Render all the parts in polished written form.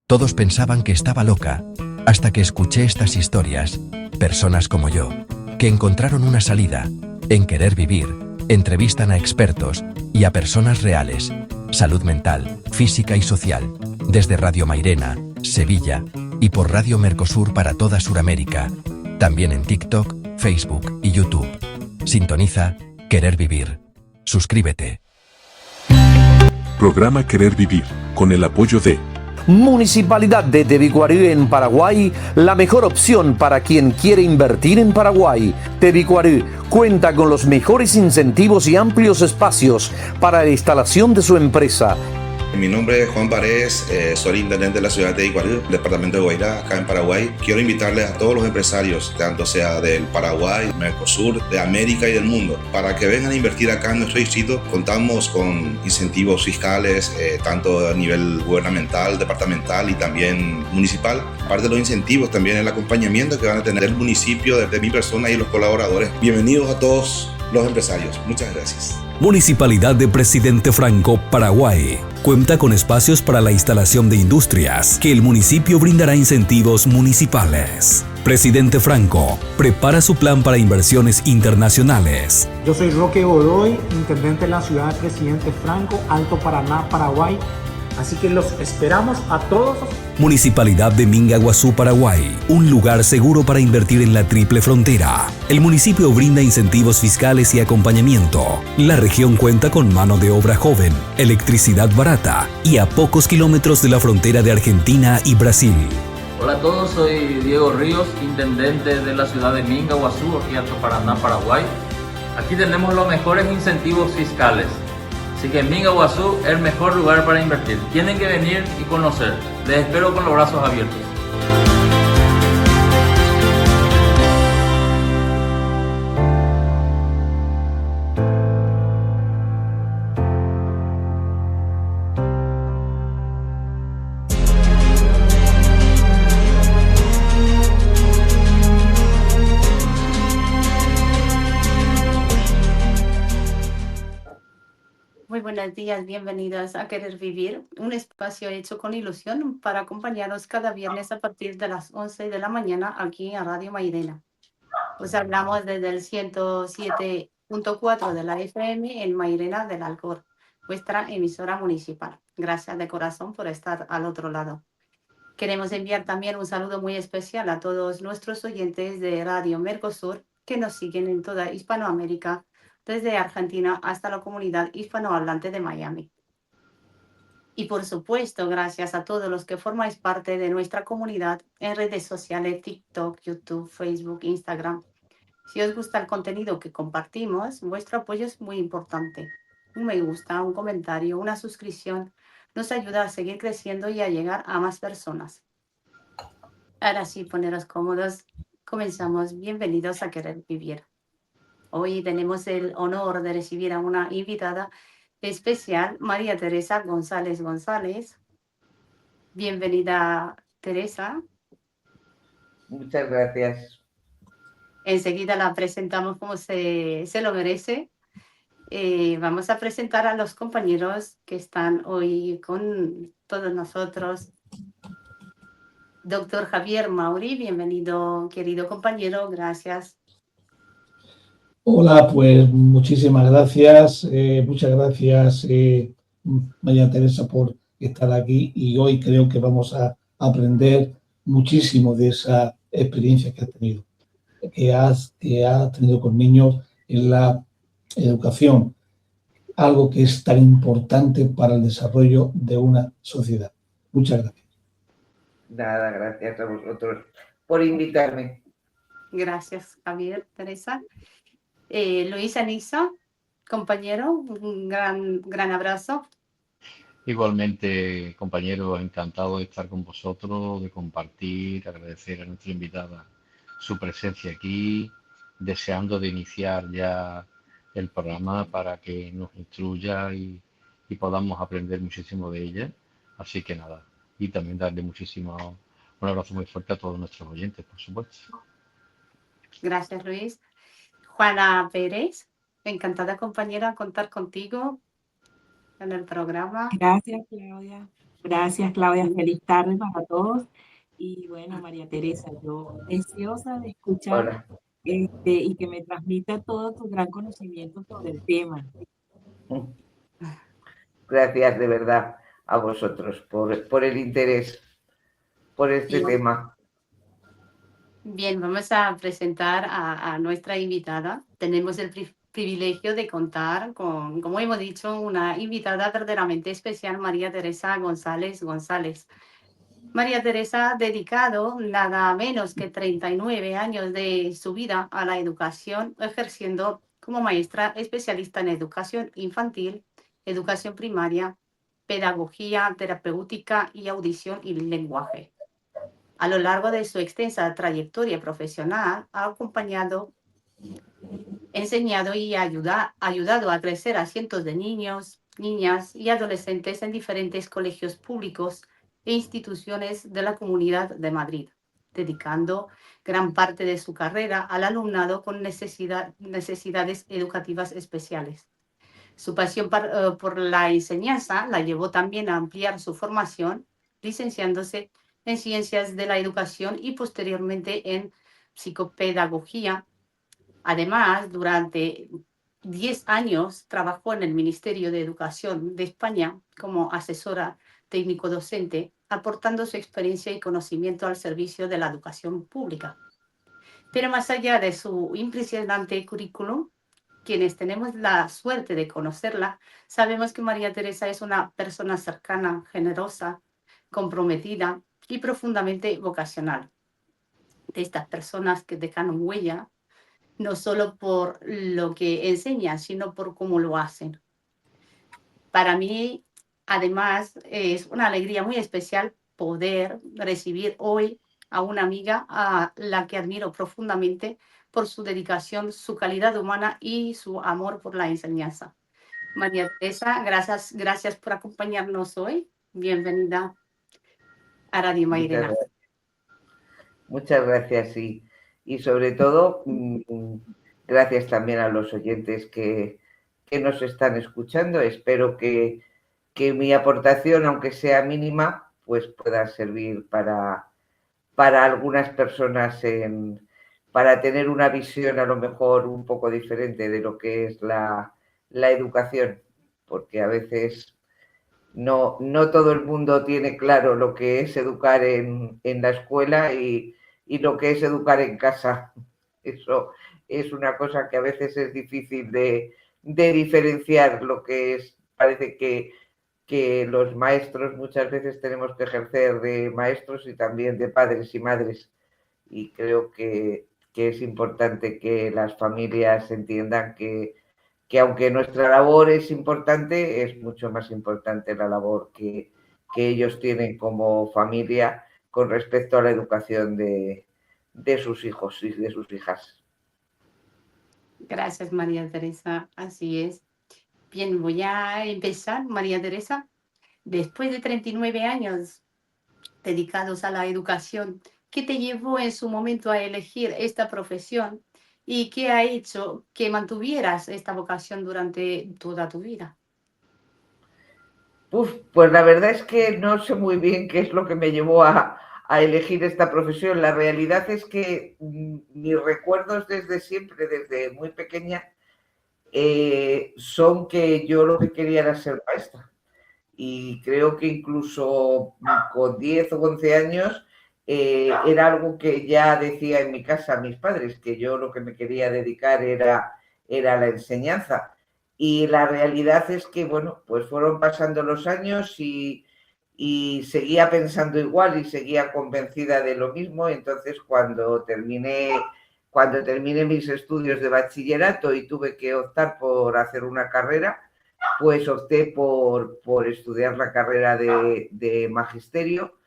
Todos pensaban que estaba loca, hasta que escuché estas historias. Personas como yo, que encontraron una salida. En Querer Vivir, entrevistan a expertos y a personas reales. Salud mental, física y social. Desde Radio Mairena, Sevilla, y por Radio Mercosur para toda Suramérica. También en TikTok, Facebook y YouTube. Sintoniza Querer Vivir. Suscríbete. Programa Querer Vivir, con el apoyo de Municipalidad de Tebicuary en Paraguay, la mejor opción para quien quiere invertir en Paraguay. Tebicuary cuenta con los mejores incentivos y amplios espacios para la instalación de su empresa. Mi nombre es Juan Paredes, soy intendente de la ciudad de Tebicuary, departamento de Guairá, acá en Paraguay. Quiero invitarles a todos los empresarios, tanto sea del Paraguay, Mercosur, de América y del mundo, para que vengan a invertir acá en nuestro distrito. Contamos con incentivos fiscales, tanto a nivel gubernamental, departamental y también municipal. Aparte de los incentivos, también el acompañamiento que van a tener el municipio, de mi persona y los colaboradores. Bienvenidos a todos los empresarios. Muchas gracias. Municipalidad de Presidente Franco, Paraguay. Cuenta con espacios para la instalación de industrias, que el municipio brindará incentivos municipales. Presidente Franco prepara su plan para inversiones internacionales. Yo soy Roque Godoy, intendente de la ciudad de Presidente Franco, Alto Paraná, Paraguay. Así que los esperamos a todos. Municipalidad de Mingaguazú, Paraguay. Un lugar seguro para invertir en la triple frontera. El municipio brinda incentivos fiscales y acompañamiento. La región cuenta con mano de obra joven, electricidad barata y a pocos kilómetros de la frontera de Argentina y Brasil. Hola a todos, soy Diego Ríos, intendente de la ciudad de Mingaguazú, aquí Alto Paraná, Paraguay. Aquí tenemos los mejores incentivos fiscales. Así que Mingaguazú es el mejor lugar para invertir. Tienen que venir y conocer. Les espero con los brazos abiertos. Muy buenos días, bienvenidas a Querer Vivir, un espacio hecho con ilusión para acompañaros cada viernes a partir de las 11 de la mañana aquí en Radio Mairena. Os hablamos desde el 107.4 de la FM en Mairena del Alcor, vuestra emisora municipal. Gracias de corazón por estar al otro lado. Queremos enviar también un saludo muy especial a todos nuestros oyentes de Radio Mercosur que nos siguen en toda Hispanoamérica, desde Argentina hasta la comunidad hispanohablante de Miami. Y por supuesto, gracias a todos los que formáis parte de nuestra comunidad en redes sociales, TikTok, YouTube, Facebook, Instagram. Si os gusta el contenido que compartimos, vuestro apoyo es muy importante. Un me gusta, un comentario, una suscripción nos ayuda a seguir creciendo y a llegar a más personas. Ahora sí, poneros cómodos. Comenzamos. Bienvenidos a Querer Vivir. Hoy tenemos el honor de recibir a una invitada especial, María Teresa González González. Bienvenida, Teresa. Muchas gracias. Enseguida la presentamos como se lo merece. Vamos a presentar a los compañeros que están hoy con todos nosotros. Doctor Javier Mauri, bienvenido, querido compañero, gracias. Hola, pues muchísimas gracias, muchas gracias María Teresa por estar aquí y hoy creo que vamos a aprender muchísimo de esa experiencia que has tenido, que has tenido con niños en la educación, algo que es tan importante para el desarrollo de una sociedad. Muchas gracias. Nada, gracias a vosotros por invitarme. Gracias, Javier, Teresa. Luis Anisa, compañero, un gran abrazo. Igualmente, compañero, encantado de estar con vosotros, de compartir, agradecer a nuestra invitada su presencia aquí, deseando de iniciar ya el programa para que nos instruya y podamos aprender muchísimo de ella. Así que nada, y también darle un abrazo muy fuerte a todos nuestros oyentes, por supuesto. Gracias, Luis. Juana Pérez, encantada compañera contar contigo en el programa. Gracias, Claudia. Gracias, Claudia. Feliz tarde para todos. Y bueno, María Teresa, yo deseosa de escuchar Hola. y que me transmita todo tu gran conocimiento sobre el tema. Gracias de verdad a vosotros por el interés por este Bien, tema. bien, vamos a presentar a nuestra invitada. Tenemos el privilegio de contar con, como hemos dicho, una invitada verdaderamente especial, María Teresa González González. María Teresa ha dedicado nada menos que 39 años de su vida a la educación, ejerciendo como maestra especialista en educación infantil, educación primaria, pedagogía terapéutica y audición y lenguaje. A lo largo de su extensa trayectoria profesional, ha acompañado, enseñado y ayudado a crecer a cientos de niños, niñas y adolescentes en diferentes colegios públicos e instituciones de la Comunidad de Madrid, dedicando gran parte de su carrera al alumnado con necesidades educativas especiales. Su pasión por la enseñanza la llevó también a ampliar su formación, licenciándose en Ciencias de la Educación y posteriormente en Psicopedagogía. Además, durante 10 años trabajó en el Ministerio de Educación de España como asesora técnico-docente, aportando su experiencia y conocimiento al servicio de la educación pública. Pero más allá de su impresionante currículum, quienes tenemos la suerte de conocerla, sabemos que María Teresa es una persona cercana, generosa, comprometida y profundamente vocacional. De estas personas que dejan huella, no solo por lo que enseñan, sino por cómo lo hacen. Para mí, además, es una alegría muy especial poder recibir hoy a una amiga a la que admiro profundamente por su dedicación, su calidad humana y su amor por la enseñanza. María Teresa, gracias por acompañarnos hoy. Bienvenida a Radio Mairena. Muchas gracias y sobre todo gracias también a los oyentes que nos están escuchando. Espero que mi aportación, aunque sea mínima, pues pueda servir para algunas personas para tener una visión a lo mejor un poco diferente de lo que es la educación, porque a veces no todo el mundo tiene claro lo que es educar en la escuela y lo que es educar en casa. Eso es una cosa que a veces es difícil de diferenciar, lo que es, parece que los maestros muchas veces tenemos que ejercer de maestros y también de padres y madres. Y creo que es importante que las familias entiendan que aunque nuestra labor es importante, es mucho más importante la labor que ellos tienen como familia con respecto a la educación de sus hijos y de sus hijas. Gracias, María Teresa. Así es. Bien, voy a empezar, María Teresa. Después de 39 años dedicados a la educación, ¿qué te llevó en su momento a elegir esta profesión y qué ha hecho que mantuvieras esta vocación durante toda tu vida? Pues la verdad es que no sé muy bien qué es lo que me llevó a elegir esta profesión. La realidad es que mis recuerdos desde siempre, desde muy pequeña, son que yo lo que quería era ser maestra. Y creo que incluso con 10 o 11 años era algo que ya decía en mi casa a mis padres, que yo lo que me quería dedicar era la enseñanza. Y la realidad es que, bueno, pues fueron pasando los años y seguía pensando igual y seguía convencida de lo mismo. Entonces, cuando terminé mis estudios de bachillerato y tuve que optar por hacer una carrera, pues opté por estudiar la carrera de magisterio.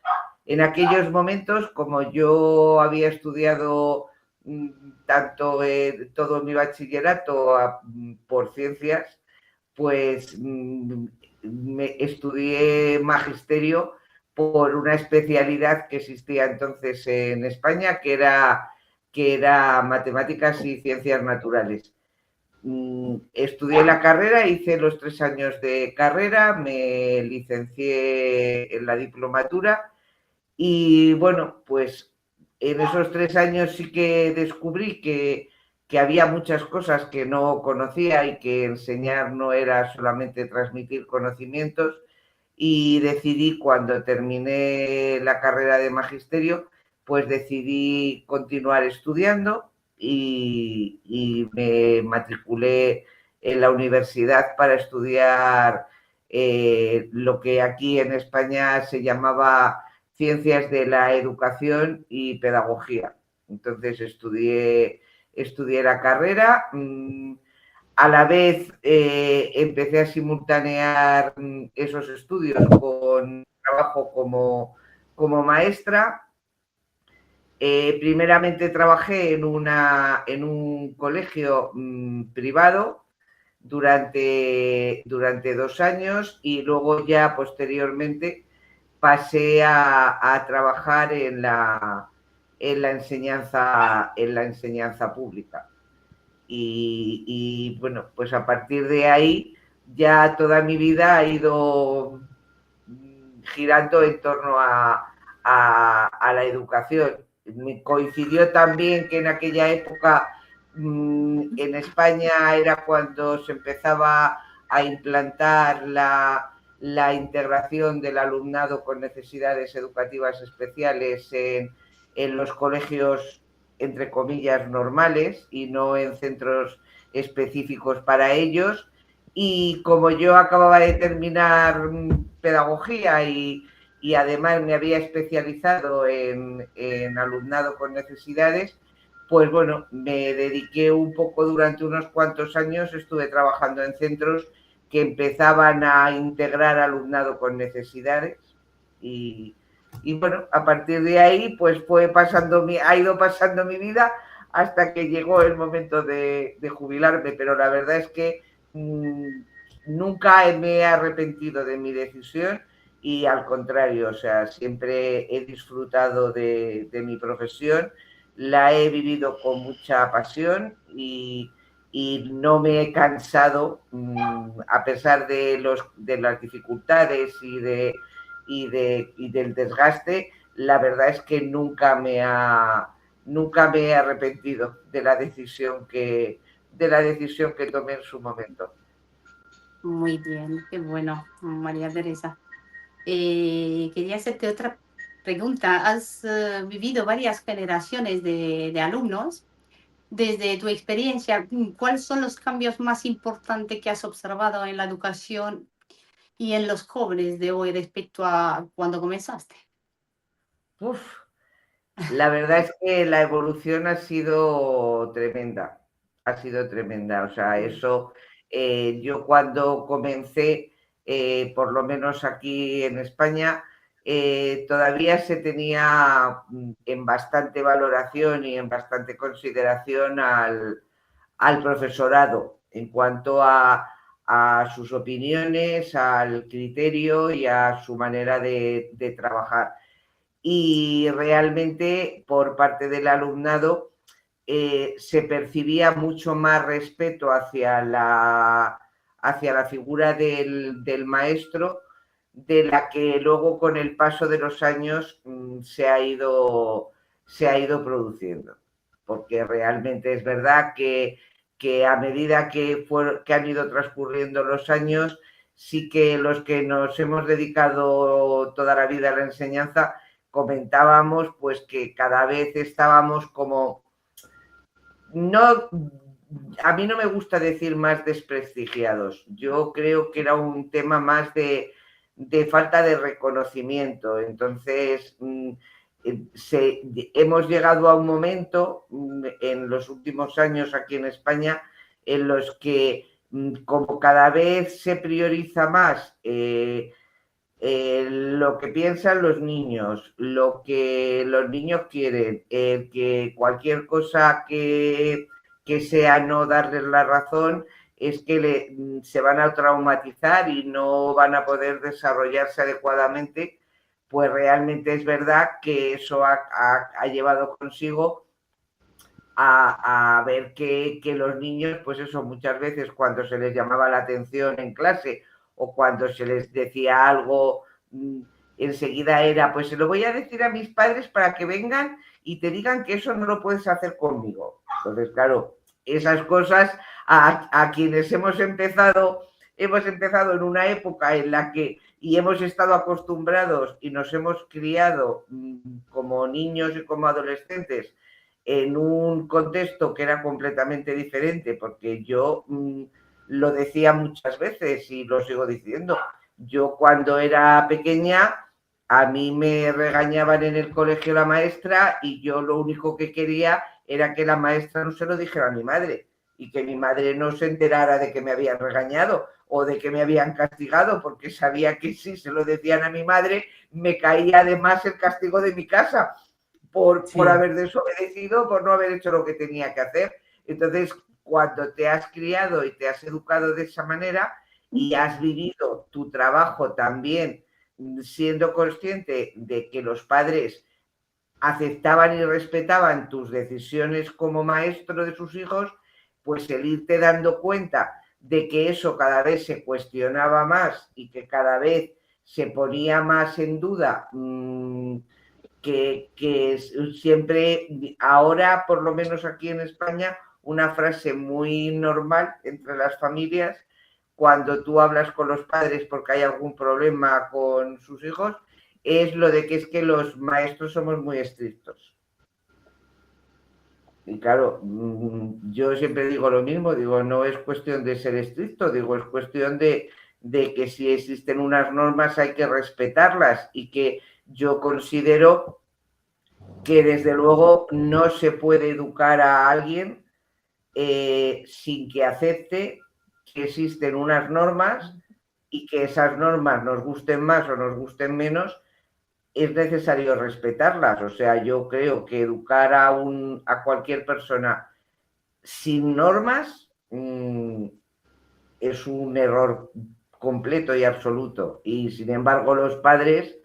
En aquellos momentos, como yo había estudiado tanto todo mi bachillerato por ciencias, pues estudié magisterio por una especialidad que existía entonces en España, que era matemáticas y ciencias naturales. Estudié la carrera, hice los 3 años de carrera, me licencié en la diplomatura y bueno, pues en esos 3 años sí que descubrí que había muchas cosas que no conocía y que enseñar no era solamente transmitir conocimientos, y decidí, cuando terminé la carrera de magisterio, pues decidí continuar estudiando y me matriculé en la universidad para estudiar lo que aquí en España se llamaba Ciencias de la Educación y Pedagogía. Entonces estudié la carrera. A la vez empecé a simultanear esos estudios con trabajo como maestra. Primeramente trabajé en un colegio privado durante 2 años y luego ya posteriormente pasé a trabajar en la enseñanza pública. Y bueno, pues a partir de ahí ya toda mi vida ha ido girando en torno a la educación. Me coincidió también que en aquella época en España era cuando se empezaba a implantar la integración del alumnado con necesidades educativas especiales en los colegios, entre comillas, normales y no en centros específicos para ellos. Y como yo acababa de terminar pedagogía y además me había especializado en alumnado con necesidades, pues bueno, me dediqué un poco durante unos cuantos años, estuve trabajando en centros que empezaban a integrar alumnado con necesidades y bueno, a partir de ahí pues ha ido pasando mi vida hasta que llegó el momento de jubilarme, pero la verdad es que nunca me he arrepentido de mi decisión y al contrario, o sea, siempre he disfrutado de mi profesión, la he vivido con mucha pasión y no me he cansado, a pesar de las dificultades y del desgaste. La verdad es que nunca me he arrepentido de la decisión que tomé en su momento. Muy bien, qué bueno, María Teresa. Quería hacerte otra pregunta. Has vivido varias generaciones de alumnos. Desde tu experiencia, ¿cuáles son los cambios más importantes que has observado en la educación y en los jóvenes de hoy respecto a cuando comenzaste? La verdad es que la evolución ha sido tremenda, o sea, eso, yo cuando comencé, por lo menos aquí en España, todavía se tenía en bastante valoración y en bastante consideración al profesorado en cuanto a sus opiniones, al criterio y a su manera de trabajar. Y realmente por parte del alumnado se percibía mucho más respeto hacia la figura del maestro, de la que luego con el paso de los años se ha ido produciendo. Porque realmente es verdad que a medida que han ido transcurriendo los años, sí que los que nos hemos dedicado toda la vida a la enseñanza comentábamos pues que cada vez estábamos como, a mí no me gusta decir más desprestigiados, yo creo que era un tema más de falta de reconocimiento. Entonces hemos llegado a un momento en los últimos años aquí en España en los que como cada vez se prioriza más lo que piensan los niños, lo que los niños quieren, que cualquier cosa que sea no darles la razón es que se van a traumatizar y no van a poder desarrollarse adecuadamente, pues realmente es verdad que eso ha llevado consigo a ver que los niños, pues eso, muchas veces cuando se les llamaba la atención en clase o cuando se les decía algo, enseguida era, pues se lo voy a decir a mis padres para que vengan y te digan que eso no lo puedes hacer conmigo. Entonces, claro, esas cosas a quienes hemos empezado en una época en la que y hemos estado acostumbrados y nos hemos criado como niños y como adolescentes en un contexto que era completamente diferente, porque yo lo decía muchas veces y lo sigo diciendo. Yo cuando era pequeña, a mí me regañaban en el colegio la maestra y yo lo único que quería era que la maestra no se lo dijera a mi madre y que mi madre no se enterara de que me habían regañado o de que me habían castigado, porque sabía que si se lo decían a mi madre, me caía además el castigo de mi casa por haber desobedecido, por no haber hecho lo que tenía que hacer. Entonces, cuando te has criado y te has educado de esa manera y has vivido tu trabajo también siendo consciente de que los padres aceptaban y respetaban tus decisiones como maestro de sus hijos, pues el irte dando cuenta de que eso cada vez se cuestionaba más y que cada vez se ponía más en duda, que siempre, ahora por lo menos aquí en España, una frase muy normal entre las familias, cuando tú hablas con los padres porque hay algún problema con sus hijos, es lo de que es que los maestros somos muy estrictos. Y claro, yo siempre digo lo mismo, digo, no es cuestión de ser estricto, digo, es cuestión de que si existen unas normas hay que respetarlas y que yo considero que desde luego no se puede educar a alguien sin que acepte que existen unas normas y que esas normas nos gusten más o nos gusten menos, es necesario respetarlas. O sea, yo creo que educar a cualquier persona sin normas es un error completo y absoluto. Y sin embargo, los padres,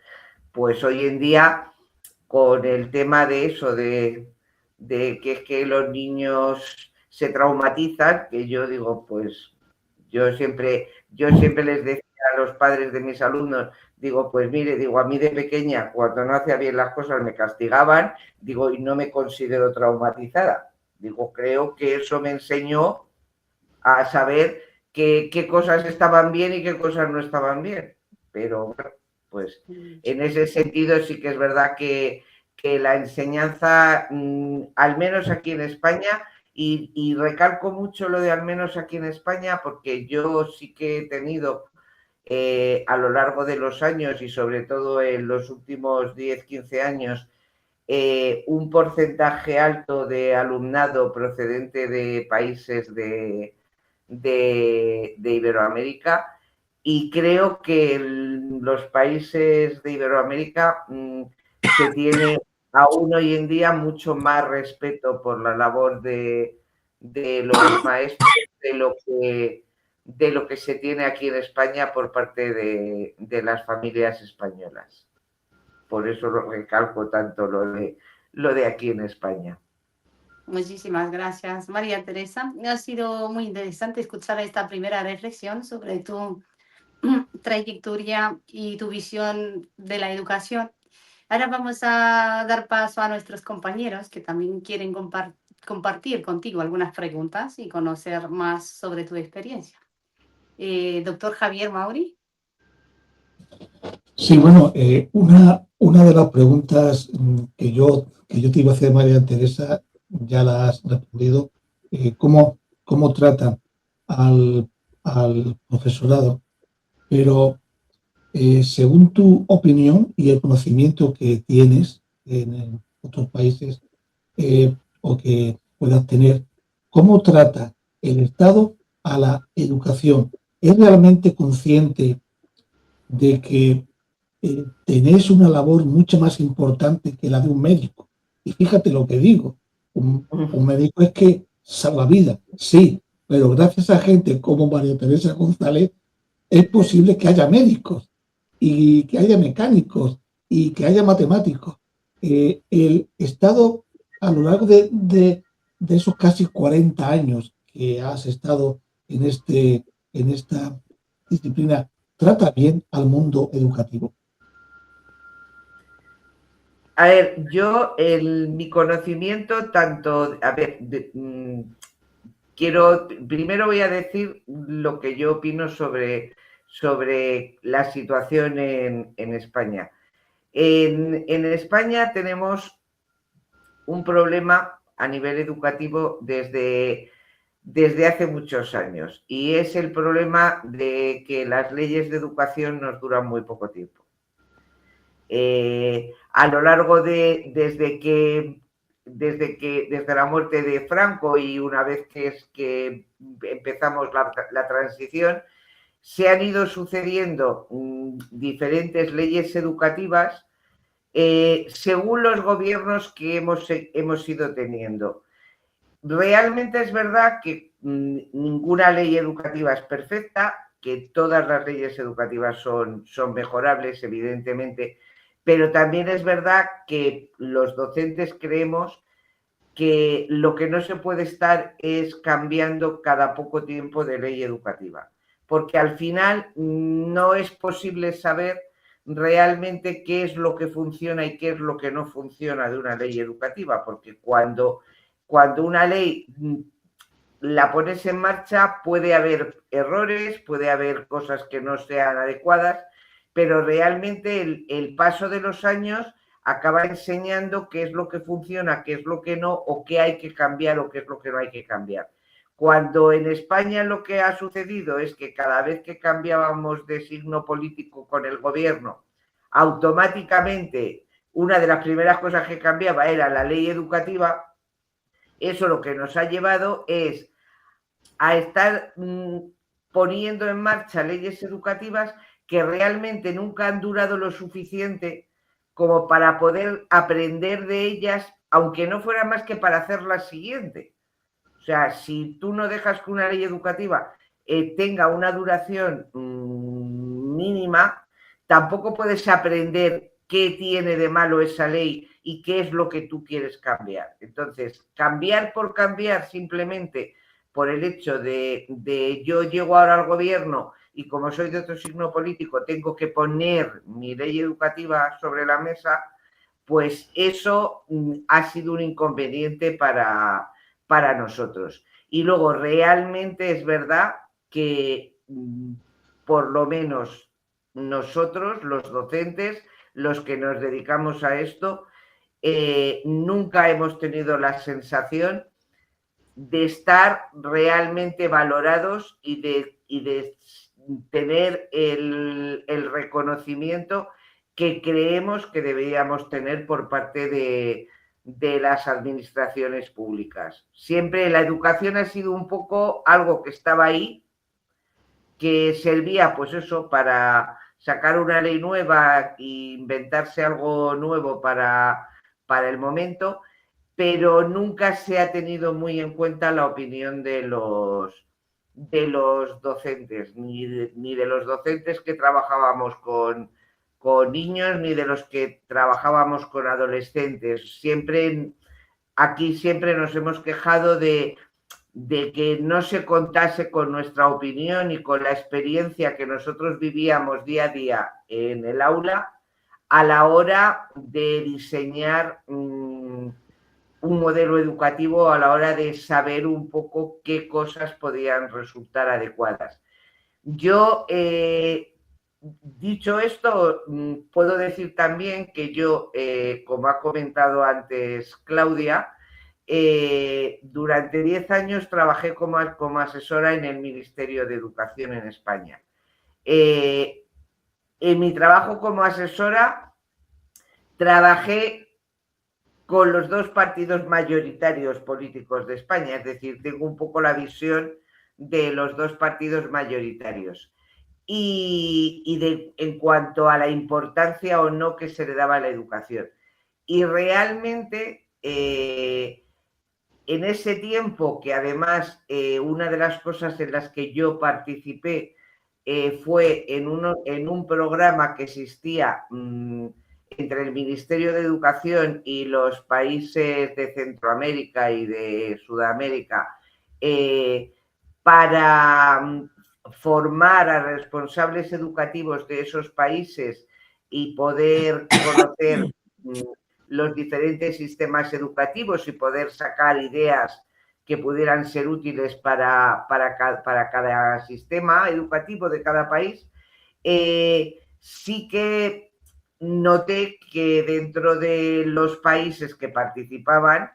pues hoy en día, con el tema de eso, de que es que los niños se traumatizan, que yo digo, pues yo siempre les decía a los padres de mis alumnos, digo, pues mire, digo, a mí de pequeña, cuando no hacía bien las cosas me castigaban, digo, y no me considero traumatizada. Digo, creo que eso me enseñó a saber qué cosas estaban bien y qué cosas no estaban bien. Pero bueno, pues en ese sentido sí que es verdad que la enseñanza, al menos aquí en España, y recalco mucho lo de al menos aquí en España, porque yo sí que he tenido a lo largo de los años y sobre todo en los últimos 10, 15 años, un porcentaje alto de alumnado procedente de países de Iberoamérica, y creo que en los países de Iberoamérica se tiene aún hoy en día mucho más respeto por la labor de los maestros de lo que se tiene aquí en España por parte de las familias españolas. Por eso lo recalco tanto lo de aquí en España. Muchísimas gracias, María Teresa. Ha sido muy interesante escuchar esta primera reflexión sobre tu trayectoria y tu visión de la educación. Ahora vamos a dar paso a nuestros compañeros que también quieren compartir contigo algunas preguntas y conocer más sobre tu experiencia. Doctor Javier Mauri. Sí, bueno, una de las preguntas que yo te iba a hacer, María Teresa, ya la has respondido. ¿Cómo tratan al profesorado? Pero según tu opinión y el conocimiento que tienes en otros países o que puedas tener, ¿cómo trata el Estado a la educación? ¿Es realmente consciente de que tenéis una labor mucho más importante que la de un médico? Y fíjate lo que digo, un médico es que salva vida, sí, pero gracias a gente como María Teresa González es posible que haya médicos y que haya mecánicos y que haya matemáticos. El Estado a lo largo de de esos casi 40 años que has estado en esta disciplina, trata bien al mundo educativo? A ver, yo, mi conocimiento tanto, a ver, primero voy a decir lo que yo opino sobre la situación en España. En España tenemos un problema a nivel educativo desde hace muchos años, y es el problema de que las leyes de educación nos duran muy poco tiempo. A lo largo desde la muerte de Franco y una vez que empezamos la transición, se han ido sucediendo diferentes leyes educativas según los gobiernos que hemos ido teniendo. Realmente es verdad que ninguna ley educativa es perfecta, que todas las leyes educativas son mejorables, evidentemente, pero también es verdad que los docentes creemos que lo que no se puede estar es cambiando cada poco tiempo de ley educativa, porque al final no es posible saber realmente qué es lo que funciona y qué es lo que no funciona de una ley educativa, porque cuando una ley la pones en marcha puede haber errores, puede haber cosas que no sean adecuadas, pero realmente el paso de los años acaba enseñando qué es lo que funciona, qué es lo que no, o qué hay que cambiar o qué es lo que no hay que cambiar. Cuando en España lo que ha sucedido es que cada vez que cambiábamos de signo político con el gobierno, automáticamente una de las primeras cosas que cambiaba era la ley educativa. Eso lo que nos ha llevado es a estar poniendo en marcha leyes educativas que realmente nunca han durado lo suficiente como para poder aprender de ellas, aunque no fuera más que para hacer la siguiente. O sea, si tú no dejas que una ley educativa tenga una duración mínima, tampoco puedes aprender qué tiene de malo esa ley y qué es lo que tú quieres cambiar. Entonces, cambiar por cambiar simplemente por el hecho de yo llego ahora al gobierno y como soy de otro signo político tengo que poner mi ley educativa sobre la mesa, pues eso ha sido un inconveniente para nosotros. Y luego realmente es verdad que por lo menos nosotros, los docentes, los que nos dedicamos a esto, nunca hemos tenido la sensación de estar realmente valorados y de tener el reconocimiento que creemos que deberíamos tener por parte de las administraciones públicas. Siempre la educación ha sido un poco algo que estaba ahí, que servía pues eso para sacar una ley nueva e inventarse algo nuevo para el momento, pero nunca se ha tenido muy en cuenta la opinión de los docentes, ni de los docentes que trabajábamos con niños, ni de los que trabajábamos con adolescentes. Aquí siempre nos hemos quejado de que no se contase con nuestra opinión y con la experiencia que nosotros vivíamos día a día en el aula a la hora de diseñar un modelo educativo, a la hora de saber un poco qué cosas podían resultar adecuadas. Yo, dicho esto, puedo decir también que yo, como ha comentado antes Claudia, durante 10 años trabajé como asesora en el Ministerio de Educación en España. En mi trabajo como asesora trabajé con los dos partidos mayoritarios políticos de España, es decir, tengo un poco la visión de los dos partidos mayoritarios y en cuanto a la importancia o no que se le daba a la educación. Y realmente en ese tiempo, que además una de las cosas en las que yo participé fue en un programa que existía entre el Ministerio de Educación y los países de Centroamérica y de Sudamérica para formar a responsables educativos de esos países y poder conocer los diferentes sistemas educativos y poder sacar ideas que pudieran ser útiles para cada sistema educativo de cada país, sí que noté que dentro de los países que participaban,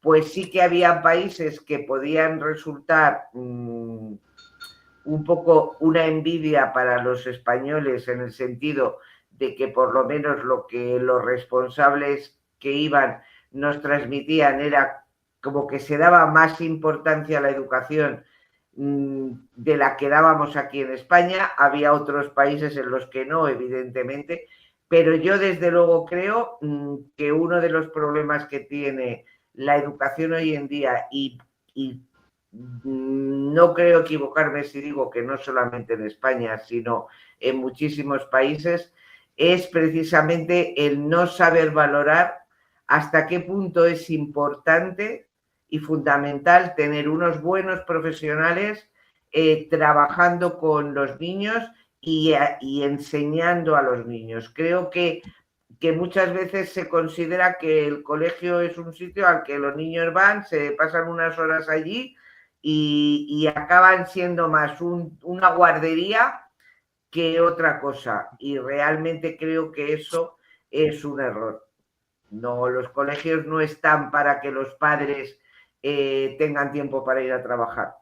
pues sí que había países que podían resultar un poco una envidia para los españoles, en el sentido de que por lo menos lo que los responsables que iban nos transmitían era como que se daba más importancia a la educación de la que dábamos aquí en España. Había otros países en los que no, evidentemente, pero yo desde luego creo que uno de los problemas que tiene la educación hoy en día, y no creo equivocarme si digo que no solamente en España, sino en muchísimos países, es precisamente el no saber valorar hasta qué punto es importante y fundamental tener unos buenos profesionales trabajando con los niños y enseñando a los niños. Creo que muchas veces se considera que el colegio es un sitio al que los niños van, se pasan unas horas allí y acaban siendo más una guardería que otra cosa. Y realmente creo que eso es un error. No, los colegios no están para que los padres tengan tiempo para ir a trabajar,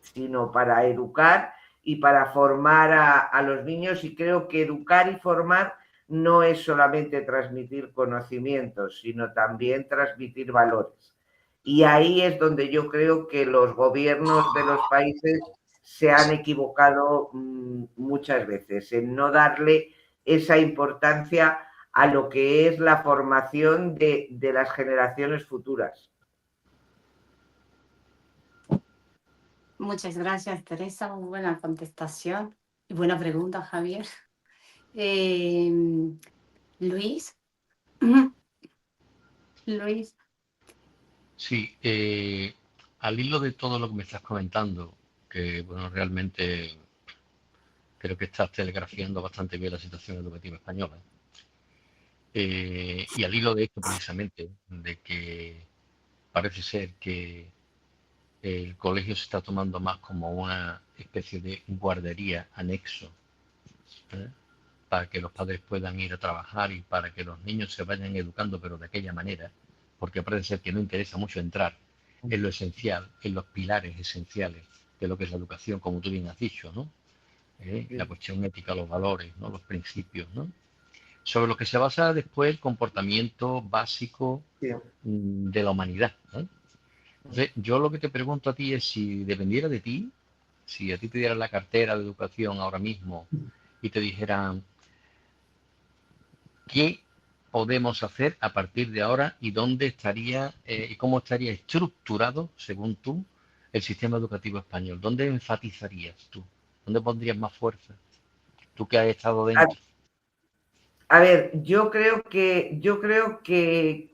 sino para educar y para formar a los niños. Y creo que educar y formar no es solamente transmitir conocimientos, sino también transmitir valores. Y ahí es donde yo creo que los gobiernos de los países se han equivocado muchas veces, en no darle esa importancia a lo que es la formación de las generaciones futuras. Muchas gracias, Teresa. Muy buena contestación y buena pregunta, Javier. Luis. Luis. Sí, al hilo de todo lo que me estás comentando, que bueno, realmente creo que estás telegrafiando bastante bien la situación educativa española. Y al hilo de esto precisamente, de que parece ser que el colegio se está tomando más como una especie de guardería anexo, para que los padres puedan ir a trabajar y para que los niños se vayan educando, pero de aquella manera, porque parece ser que no interesa mucho entrar en lo esencial, en los pilares esenciales de lo que es la educación, como tú bien has dicho, ¿no? La cuestión ética, los valores, ¿no? Los principios, ¿no? Sobre lo que se basa después el comportamiento básico de la humanidad, ¿no? Entonces, yo lo que te pregunto a ti es, si dependiera de ti, si a ti te dieran la cartera de educación ahora mismo y te dijeran qué podemos hacer a partir de ahora y dónde estaría y cómo estaría estructurado, según tú, el sistema educativo español, ¿dónde enfatizarías tú? ¿Dónde pondrías más fuerza? Tú que has estado dentro. A ver, yo creo que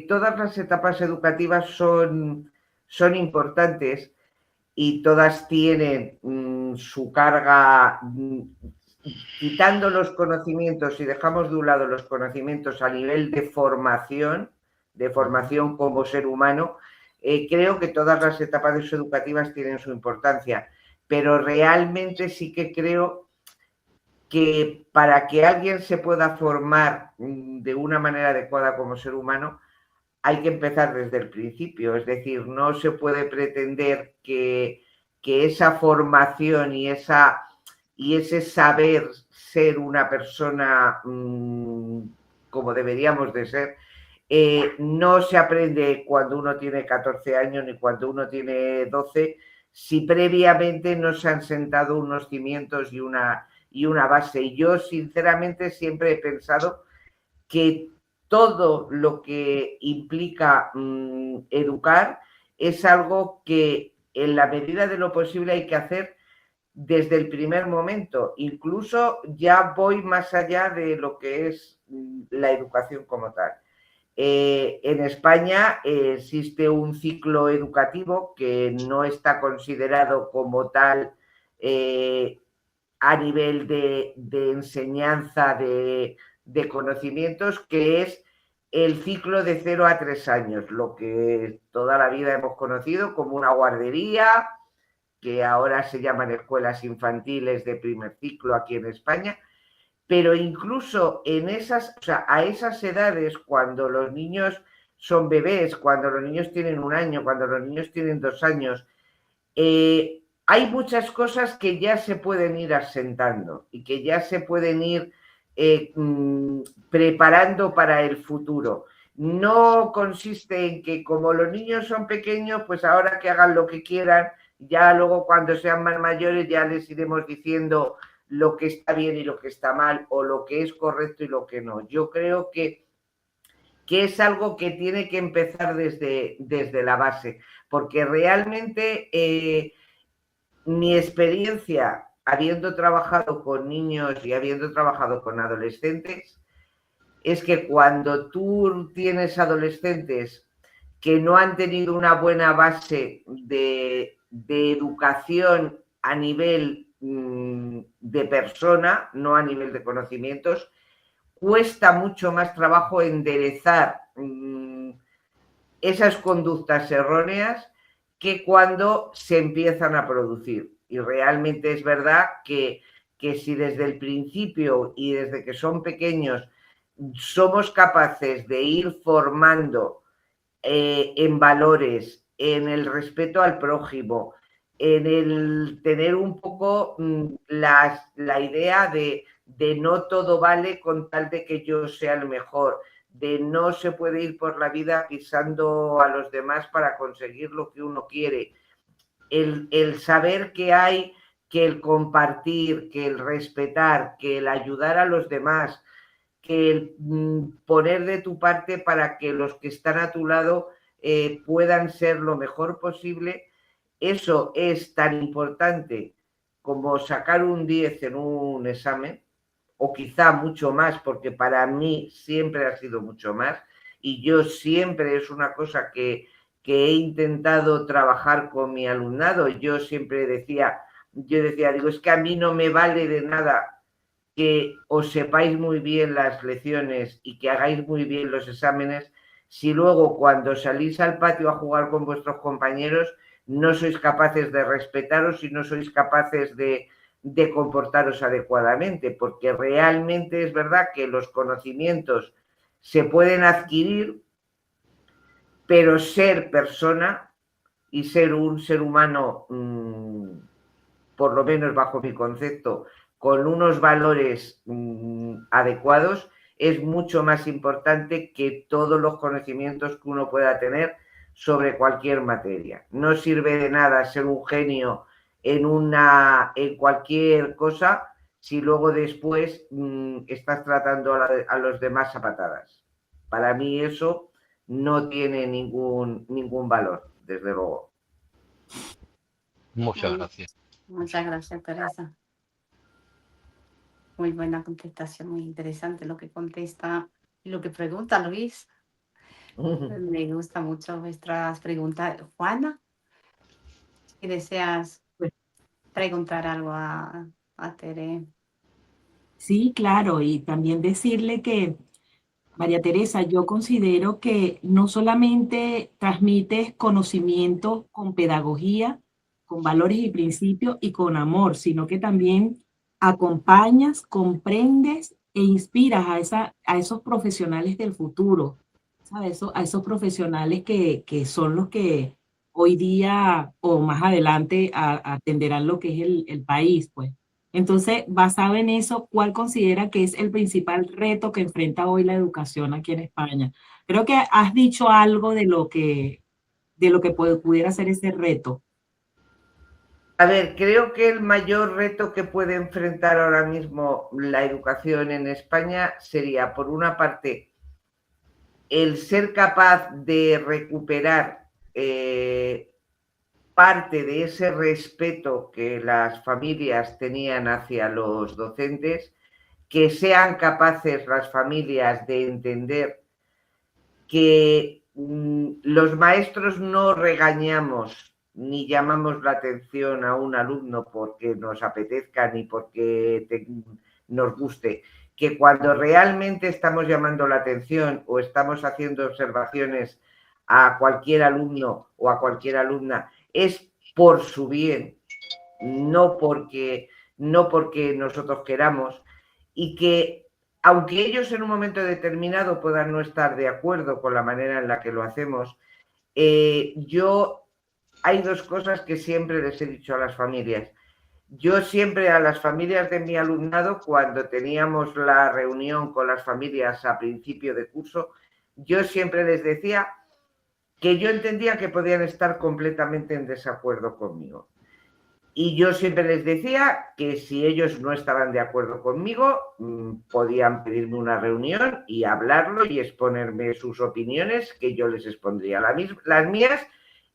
todas las etapas educativas son importantes y todas tienen su carga. Quitando los conocimientos y dejamos de un lado los conocimientos a nivel de formación como ser humano, creo que todas las etapas educativas tienen su importancia, pero realmente sí que creo que para que alguien se pueda formar de una manera adecuada como ser humano, hay que empezar desde el principio. Es decir, no se puede pretender que esa formación y ese saber ser una persona como deberíamos de ser, no se aprende cuando uno tiene 14 años ni cuando uno tiene 12, si previamente no se han sentado unos cimientos y una base. Y yo sinceramente siempre he pensado que todo lo que implica educar es algo que en la medida de lo posible hay que hacer desde el primer momento. Incluso ya voy más allá de lo que es la educación como tal. En España existe un ciclo educativo que no está considerado como tal a nivel de enseñanza de conocimientos, que es el ciclo de 0 a 3 años, lo que toda la vida hemos conocido como una guardería, que ahora se llaman escuelas infantiles de primer ciclo aquí en España. Pero incluso en esas, o sea, a esas edades, cuando los niños son bebés, cuando los niños tienen 1 año, cuando los niños tienen 2 años, hay muchas cosas que ya se pueden ir asentando y que ya se pueden ir preparando para el futuro. No consiste en que como los niños son pequeños, pues ahora que hagan lo que quieran, ya luego cuando sean más mayores ya les iremos diciendo lo que está bien y lo que está mal, o lo que es correcto y lo que no. Yo creo que es algo que tiene que empezar desde la base, porque realmente mi experiencia, habiendo trabajado con niños y habiendo trabajado con adolescentes, es que cuando tú tienes adolescentes que no han tenido una buena base de educación a nivel de persona, no a nivel de conocimientos, cuesta mucho más trabajo enderezar esas conductas erróneas que cuando se empiezan a producir. Y realmente es verdad que si desde el principio y desde que son pequeños somos capaces de ir formando en valores, en el respeto al prójimo, en el tener un poco la idea de no todo vale con tal de que yo sea el mejor, de no se puede ir por la vida pisando a los demás para conseguir lo que uno quiere. El saber que hay que el compartir, que el respetar, que el ayudar a los demás, que el poner de tu parte para que los que están a tu lado puedan ser lo mejor posible. Eso es tan importante como sacar un 10 en un examen, o quizá mucho más, porque para mí siempre ha sido mucho más, y yo siempre es una cosa que he intentado trabajar con mi alumnado. Yo siempre decía, digo, es que a mí no me vale de nada que os sepáis muy bien las lecciones y que hagáis muy bien los exámenes, si luego cuando salís al patio a jugar con vuestros compañeros no sois capaces de respetaros y no sois capaces de comportaros adecuadamente, porque realmente es verdad que los conocimientos se pueden adquirir, pero ser persona y ser un ser humano, por lo menos bajo mi concepto, con unos valores adecuados, es mucho más importante que todos los conocimientos que uno pueda tener sobre cualquier materia. No sirve de nada ser un genio en cualquier cosa si luego después estás tratando a los demás a patadas. Para mí eso no tiene ningún valor, desde luego. Muchas gracias. Muchas gracias, Teresa. Muy buena contestación, muy interesante lo que contesta y lo que pregunta Luis. Me gusta mucho vuestras preguntas. Juana, si deseas preguntar algo a Tere. Sí, claro, y también decirle que, María Teresa, yo considero que no solamente transmites conocimiento con pedagogía, con valores y principios y con amor, sino que también acompañas, comprendes e inspiras a esos profesionales del futuro, ¿sabes? A esos profesionales que son los que hoy día o más adelante atenderán lo que es el país, pues. Entonces, basado en eso, ¿cuál considera que es el principal reto que enfrenta hoy la educación aquí en España? Creo que has dicho algo de lo que pudiera ser ese reto. A ver, creo que el mayor reto que puede enfrentar ahora mismo la educación en España sería, por una parte, el ser capaz de recuperar parte de ese respeto que las familias tenían hacia los docentes, que sean capaces las familias de entender que los maestros no regañamos ni llamamos la atención a un alumno porque nos apetezca ni porque nos guste, que cuando realmente estamos llamando la atención o estamos haciendo observaciones a cualquier alumno o a cualquier alumna es por su bien, no porque nosotros queramos, y que aunque ellos en un momento determinado puedan no estar de acuerdo con la manera en la que lo hacemos, hay dos cosas que siempre les he dicho a las familias. Yo siempre a las familias de mi alumnado, cuando teníamos la reunión con las familias a principio de curso, yo siempre les decía que yo entendía que podían estar completamente en desacuerdo conmigo. Y yo siempre les decía que si ellos no estaban de acuerdo conmigo, podían pedirme una reunión y hablarlo y exponerme sus opiniones, que yo les expondría las mías,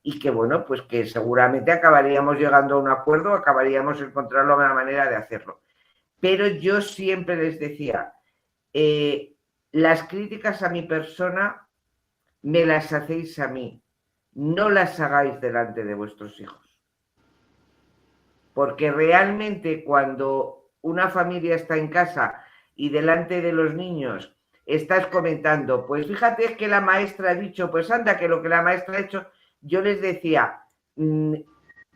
y que bueno, pues que seguramente acabaríamos llegando a un acuerdo, acabaríamos encontrando una manera de hacerlo. Pero yo siempre les decía, las críticas a mi persona me las hacéis a mí, no las hagáis delante de vuestros hijos. Porque realmente cuando una familia está en casa y delante de los niños estás comentando, pues fíjate es que la maestra ha dicho, pues anda, que lo que la maestra ha hecho, yo les decía,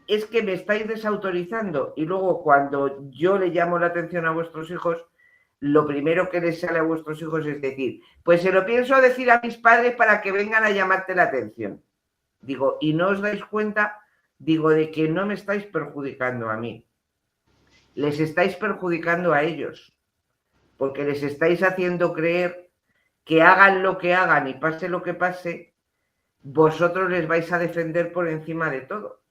es que me estáis desautorizando. Y luego cuando yo le llamo la atención a vuestros hijos, lo primero que les sale a vuestros hijos es decir, pues se lo pienso decir a mis padres para que vengan a llamarte la atención. Digo, ¿y no os dais cuenta? Digo, de que no me estáis perjudicando a mí, les estáis perjudicando a ellos, porque les estáis haciendo creer que hagan lo que hagan y pase lo que pase, vosotros les vais a defender por encima de todo.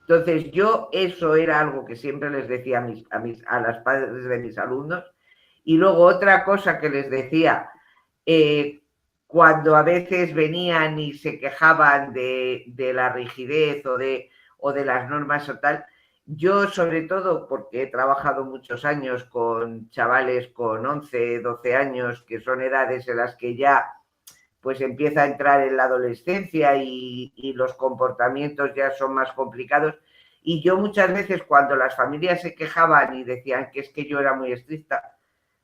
Entonces yo eso era algo que siempre les decía a las padres de mis alumnos. Y luego otra cosa que les decía, cuando a veces venían y se quejaban de la rigidez o de las normas o tal, yo sobre todo porque he trabajado muchos años con chavales con 11, 12 años, que son edades en las que ya pues empieza a entrar en la adolescencia y los comportamientos ya son más complicados. Y yo muchas veces cuando las familias se quejaban y decían que es que yo era muy estricta,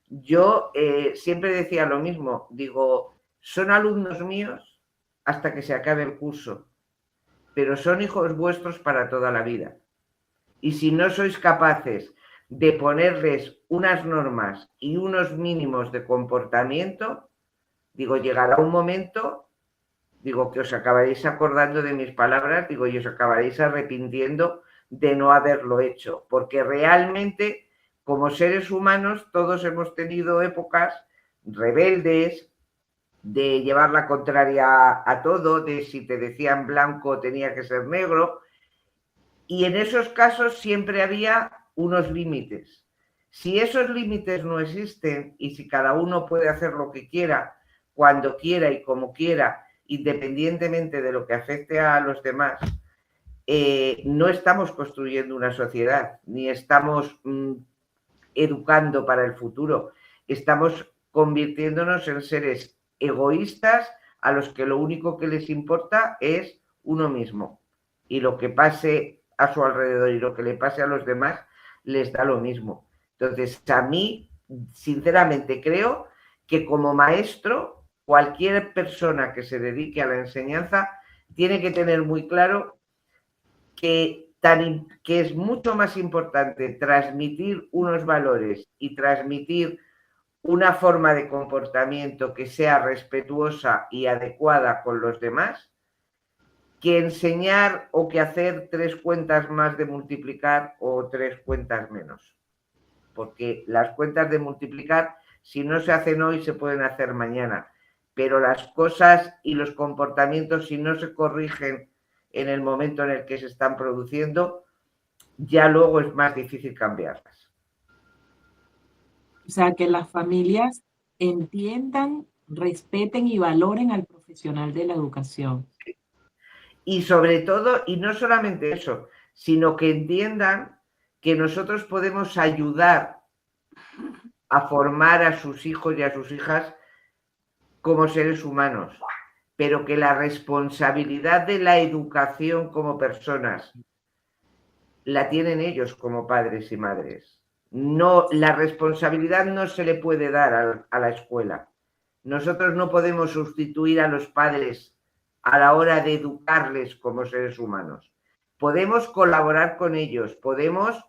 yo siempre decía lo mismo, digo, son alumnos míos hasta que se acabe el curso, pero son hijos vuestros para toda la vida. Y si no sois capaces de ponerles unas normas y unos mínimos de comportamiento, digo, llegará un momento, digo, que os acabaréis acordando de mis palabras, digo, y os acabaréis arrepintiendo de no haberlo hecho, porque realmente, como seres humanos, todos hemos tenido épocas rebeldes, de llevar la contraria a todo, de si te decían blanco tenía que ser negro, y en esos casos siempre había unos límites. Si esos límites no existen y si cada uno puede hacer lo que quiera, cuando quiera y como quiera, independientemente de lo que afecte a los demás, no estamos construyendo una sociedad, ni estamos educando para el futuro. Estamos convirtiéndonos en seres egoístas a los que lo único que les importa es uno mismo. Y lo que pase a su alrededor y lo que le pase a los demás les da lo mismo. Entonces, a mí, sinceramente, creo que como maestro, cualquier persona que se dedique a la enseñanza tiene que tener muy claro que es mucho más importante transmitir unos valores y transmitir una forma de comportamiento que sea respetuosa y adecuada con los demás, que enseñar o que hacer 3 cuentas más de multiplicar o 3 cuentas menos. Porque las cuentas de multiplicar, si no se hacen hoy, se pueden hacer mañana. Pero las cosas y los comportamientos, si no se corrigen en el momento en el que se están produciendo, ya luego es más difícil cambiarlas. O sea, que las familias entiendan, respeten y valoren al profesional de la educación. Y sobre todo, y no solamente eso, sino que entiendan que nosotros podemos ayudar a formar a sus hijos y a sus hijas como seres humanos, pero que la responsabilidad de la educación como personas la tienen ellos como padres y madres. No, la responsabilidad no se le puede dar a la escuela. Nosotros no podemos sustituir a los padres a la hora de educarles como seres humanos. Podemos colaborar con ellos, podemos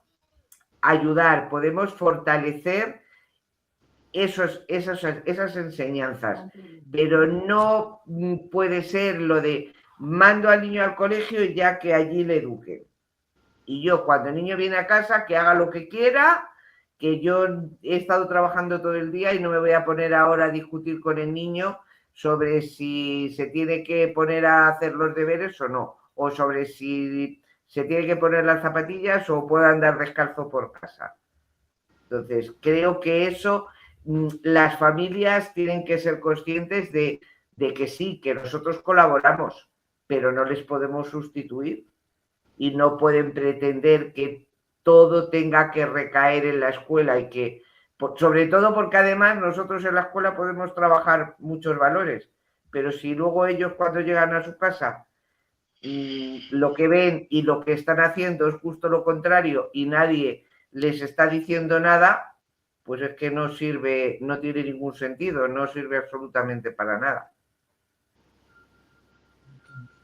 ayudar, podemos fortalecer esas enseñanzas, pero no puede ser lo de mando al niño al colegio y ya que allí le eduquen. Y yo cuando el niño viene a casa que haga lo que quiera, que yo he estado trabajando todo el día y no me voy a poner ahora a discutir con el niño sobre si se tiene que poner a hacer los deberes o no, o sobre si se tiene que poner las zapatillas o puede andar descalzo por casa. Entonces, creo que eso, las familias tienen que ser conscientes de que sí, que nosotros colaboramos, pero no les podemos sustituir y no pueden pretender que todo tenga que recaer en la escuela y que, sobre todo porque además nosotros en la escuela podemos trabajar muchos valores, pero si luego ellos cuando llegan a su casa lo que ven y lo que están haciendo es justo lo contrario y nadie les está diciendo nada, pues es que no sirve, no tiene ningún sentido, no sirve absolutamente para nada.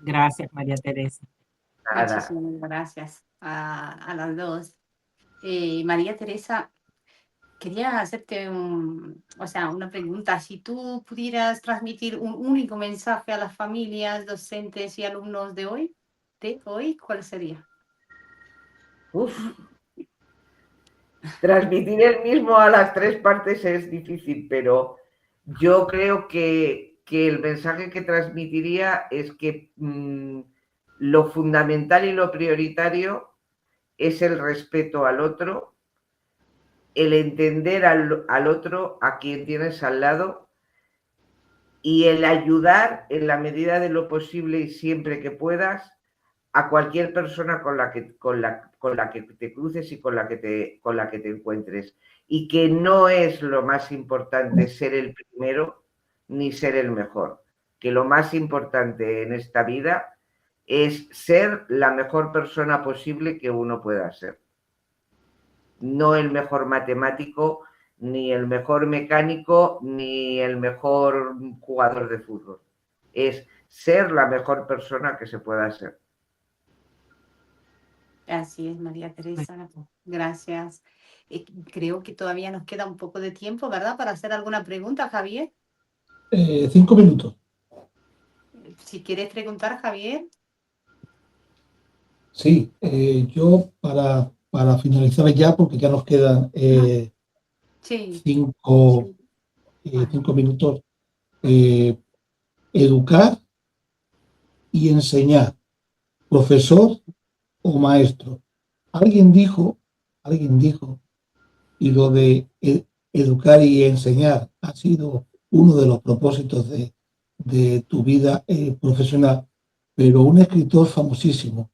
Gracias, María Teresa. Nada. Muchísimas gracias a las dos. María Teresa, quería hacerte una pregunta. Si tú pudieras transmitir un único mensaje a las familias, docentes y alumnos de hoy, ¿cuál sería? Transmitir el mismo a las tres partes es difícil, pero yo creo que el mensaje que transmitiría es que lo fundamental y lo prioritario es el respeto al otro, el entender al otro, a quien tienes al lado, y el ayudar en la medida de lo posible y siempre que puedas a cualquier persona con la que te cruces y con la que te encuentres. Y que no es lo más importante ser el primero ni ser el mejor. Que lo más importante en esta vida es ser la mejor persona posible que uno pueda ser. No el mejor matemático, ni el mejor mecánico, ni el mejor jugador de fútbol. Es ser la mejor persona que se pueda ser. Así es, María Teresa. Gracias. Creo que todavía nos queda un poco de tiempo, ¿verdad? Para hacer alguna pregunta, Javier. 5 minutos. Si quieres preguntar, Javier. Sí, yo para finalizar ya, porque ya nos quedan 5 minutos, educar y enseñar, profesor o maestro. Alguien dijo, y lo de educar y enseñar ha sido uno de los propósitos de tu vida profesional, pero un escritor famosísimo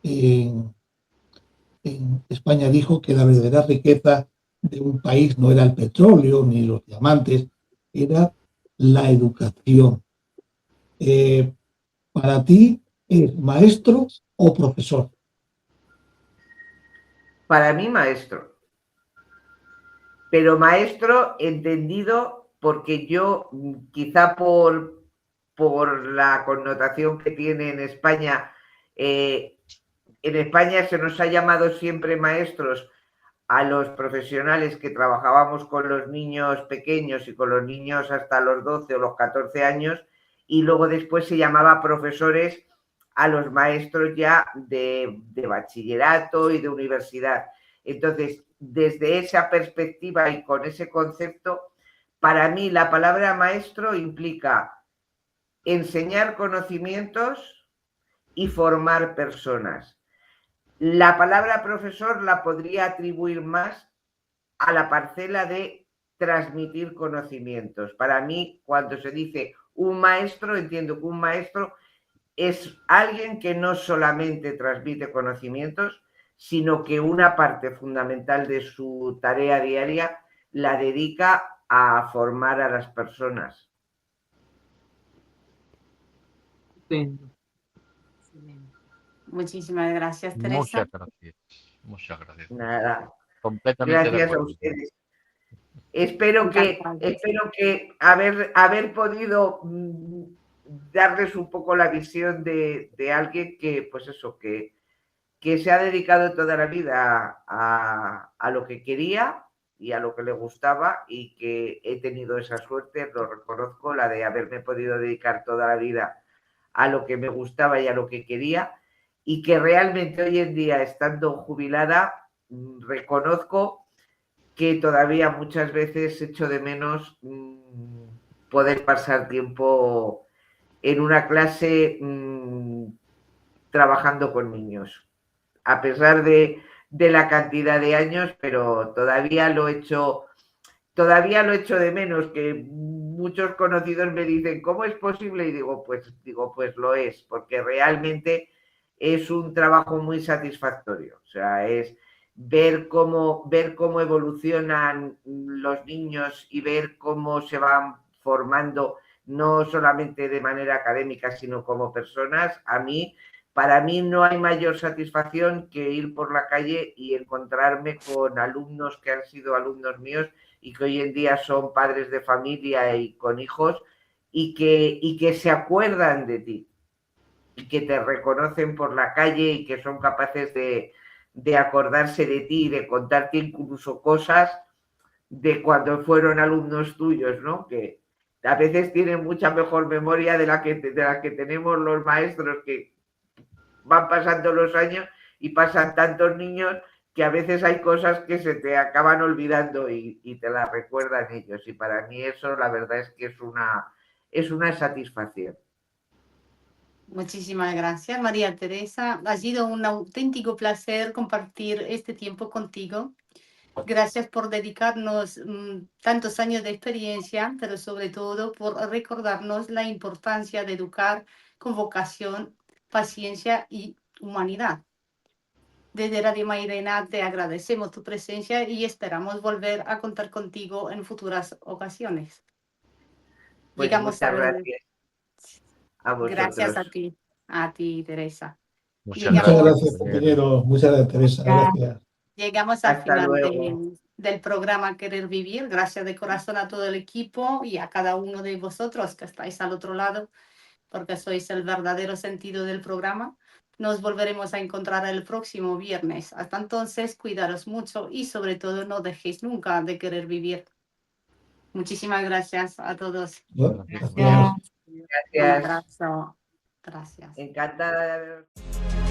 en España dijo que la verdadera riqueza de un país no era el petróleo ni los diamantes, era la educación. Para ti, ¿es maestro o profesor? Para mí, maestro. Pero maestro entendido porque yo, quizá por la connotación que tiene en España se nos ha llamado siempre maestros a los profesionales que trabajábamos con los niños pequeños y con los niños hasta los 12 o los 14 años, y luego después se llamaba profesores a los maestros ya de bachillerato y de universidad. Entonces, desde esa perspectiva y con ese concepto, para mí la palabra maestro implica enseñar conocimientos y formar personas. La palabra profesor la podría atribuir más a la parcela de transmitir conocimientos. Para mí, cuando se dice un maestro, entiendo que un maestro es alguien que no solamente transmite conocimientos, sino que una parte fundamental de su tarea diaria la dedica a formar a las personas. Estupendo. Muchísimas gracias, Teresa. Muchas gracias. Muchas gracias. Nada. Completamente de Gracias a acuerdo. ustedes. Espero que haber podido darles un poco la visión de alguien que, pues eso, que se ha dedicado toda la vida a lo que quería y a lo que le gustaba, y que he tenido esa suerte, lo reconozco, la de haberme podido dedicar toda la vida a lo que me gustaba y a lo que quería, y que realmente hoy en día, estando jubilada, reconozco que todavía muchas veces echo de menos poder pasar tiempo en una clase trabajando con niños, a pesar de la cantidad de años, pero todavía lo echo de menos, que muchos conocidos me dicen, ¿cómo es posible? Y digo, pues lo es, porque realmente es un trabajo muy satisfactorio. O sea, es ver cómo evolucionan los niños y ver cómo se van formando, no solamente de manera académica, sino como personas. Para mí no hay mayor satisfacción que ir por la calle y encontrarme con alumnos que han sido alumnos míos y que hoy en día son padres de familia y con hijos, y que se acuerdan de ti y que te reconocen por la calle y que son capaces de acordarse de ti y de contarte incluso cosas de cuando fueron alumnos tuyos, ¿no? Que a veces tienen mucha mejor memoria de la que tenemos los maestros, que van pasando los años y pasan tantos niños que a veces hay cosas que se te acaban olvidando y te las recuerdan ellos. Y para mí eso, la verdad es que es una satisfacción. Muchísimas gracias, María Teresa. Ha sido un auténtico placer compartir este tiempo contigo. Gracias por dedicarnos tantos años de experiencia, pero sobre todo por recordarnos la importancia de educar con vocación, paciencia y humanidad. Desde Radio Mairena te agradecemos tu presencia y esperamos volver a contar contigo en futuras ocasiones. Pues muchas gracias a vosotros. Gracias a ti, Teresa. Muchas gracias, compañero. Muchas gracias, Teresa. Gracias. Llegamos al Hasta final luego. del programa Querer Vivir. Gracias de corazón a todo el equipo y a cada uno de vosotros que estáis al otro lado, porque sois el verdadero sentido del programa. Nos volveremos a encontrar el próximo viernes. Hasta entonces, cuidaros mucho y sobre todo no dejéis nunca de querer vivir. Muchísimas gracias a todos. Gracias. Gracias. Un abrazo. Gracias. Encantada de haber...